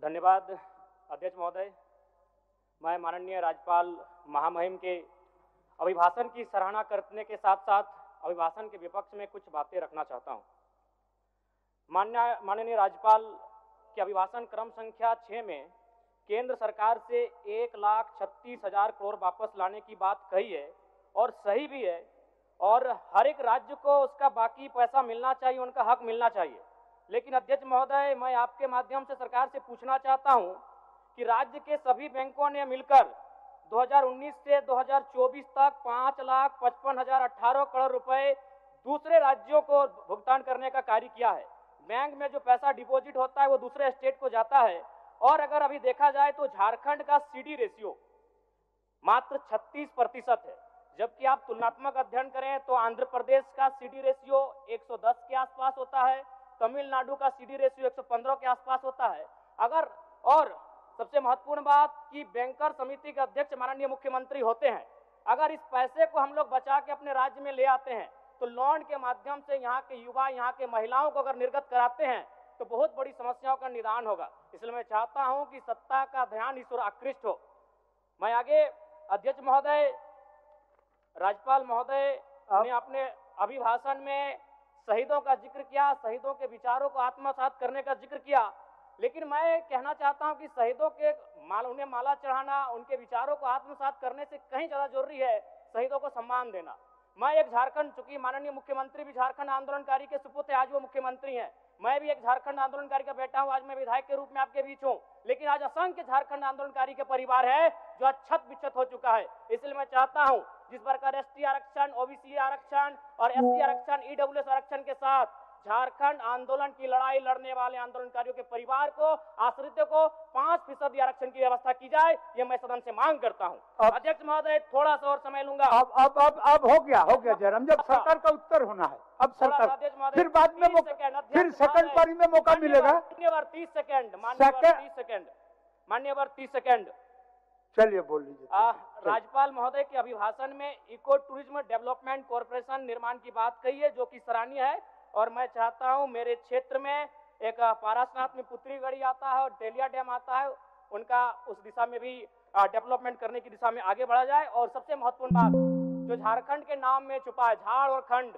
धन्यवाद अध्यक्ष महोदय। मैं माननीय राज्यपाल महामहिम के अभिभाषण की सराहना करने के साथ साथ अभिभाषण के विपक्ष में कुछ बातें रखना चाहता हूं। माननीय राज्यपाल के अभिभाषण क्रम संख्या 6 में केंद्र सरकार से 1,36,000 करोड़ वापस लाने की बात कही है और सही भी है, और हर एक राज्य को उसका बाकी पैसा मिलना चाहिए, उनका हक मिलना चाहिए। लेकिन अध्यक्ष महोदय, मैं आपके माध्यम से सरकार से पूछना चाहता हूं कि राज्य के सभी बैंकों ने मिलकर 2019 से 2024 तक 5,55,018 करोड़ रुपए दूसरे राज्यों को भुगतान करने का कार्य किया है। बैंक में जो पैसा डिपॉजिट होता है वो दूसरे स्टेट को जाता है, और अगर अभी देखा जाए तो झारखंड का सीडी रेशियो मात्र 36% है, जबकि आप तुलनात्मक अध्ययन करें तो आंध्र प्रदेश का सीडी रेशियो 110 के आसपास होता है, तमिलनाडु का सीडी रेशियो 115 के आसपास होता है। और सबसे महत्वपूर्ण बात कि बैंकर समिति के अध्यक्ष माननीय मुख्यमंत्री होते हैं। अगर इस पैसे को हम लोग बचा के अपने राज्य में ले आते हैं तो लोन के माध्यम से यहाँ के युवा, यहाँ के महिलाओं को अगर निर्गत कराते हैं तो बहुत बड़ी समस्याओं का निदान होगा। इसलिए मैं चाहता हूं कि सत्ता का ध्यान इस ओर आकृष्ट हो। मैं आगे अध्यक्ष महोदय, राज्यपाल महोदय ने अपने अभिभाषण में शहीदों का जिक्र किया, शहीदों के विचारों को आत्मसात करने का जिक्र किया, लेकिन मैं कहना चाहता हूं कि शहीदों के उन्हें माला चढ़ाना, उनके विचारों को आत्मसात करने से कहीं ज्यादा जरूरी है शहीदों को सम्मान देना। मैं एक झारखंड, चूंकि माननीय मुख्यमंत्री भी झारखंड आंदोलनकारी के सुपुत्र आज वो मुख्यमंत्री हैं, मैं भी एक झारखंड आंदोलनकारी का बेटा हूं, आज मैं विधायक के रूप में आपके बीच हूं, लेकिन आज असंख्य झारखंड आंदोलनकारी के परिवार है जो आज छत बिछत हो चुका है। इसलिए मैं चाहता हूं जिस प्रकार एसटी आरक्षण, ओबीसी आरक्षण और एससी आरक्षण, ईडब्ल्यूएस आरक्षण के साथ झारखंड आंदोलन की लड़ाई लड़ने वाले आंदोलनकारियों के परिवार को, आश्रितों को 5% आरक्षण की व्यवस्था की जाए, ये मैं सदन से मांग करता हूं। अध्यक्ष महोदय, थोड़ा सा और समय लूंगा। अब हो गया जयराम, जब सरकार का उत्तर होना है, अब सरकार फिर बाद में फिर सेकंड पारी में मौका मिलेगा। मान्यवर 30 सेकंड, मान्यवर 30 सेकंड। चलिए बोल लीजिए। राज्यपाल महोदय के अभिभाषण में इको टूरिज्म डेवलपमेंट कॉर्पोरेशन निर्माण की बात कही है, जो कि सराहनीय है, और मैं चाहता हूं मेरे क्षेत्र में एक पारासनाथ में पुत्री गढ़ी आता है और तेलिया डैम आता है, उनका उस दिशा में भी डेवलपमेंट करने की दिशा में आगे बढ़ा जाए। और सबसे महत्वपूर्ण बात जो झारखंड के नाम में छुपा है, झाड़ और खंड,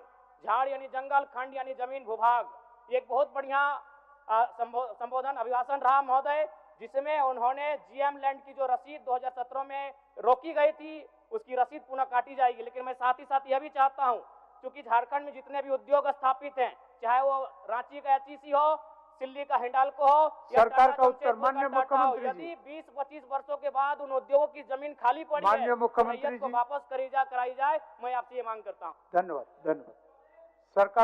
झाड़ यानी जंगल, खंड यानी जमीन भूभाग, ये एक बहुत बढ़िया संबोधन अभिभाषण रहा महोदय, जिसमें उन्होंने जीएम लैंड की जो रसीद 2017 में रोकी गई थी उसकी रसीद पुनः काटी जाएगी। लेकिन मैं साथ ही साथ यह भी चाहता हूं, क्योंकि झारखंड में जितने भी उद्योग स्थापित हैं, चाहे वो रांची का एचईसी हो, सिल्ली का हिंडाल्को हो, सरकार का उत्तर माननीय मुख्यमंत्री, यदि 20-25 वर्षों के बाद उन उद्योगों की जमीन खाली पड़ी है, माननीय मुख्यमंत्री को वापस कराई जाए, मैं आपसे ये मांग करता हूँ। धन्यवाद। सरकार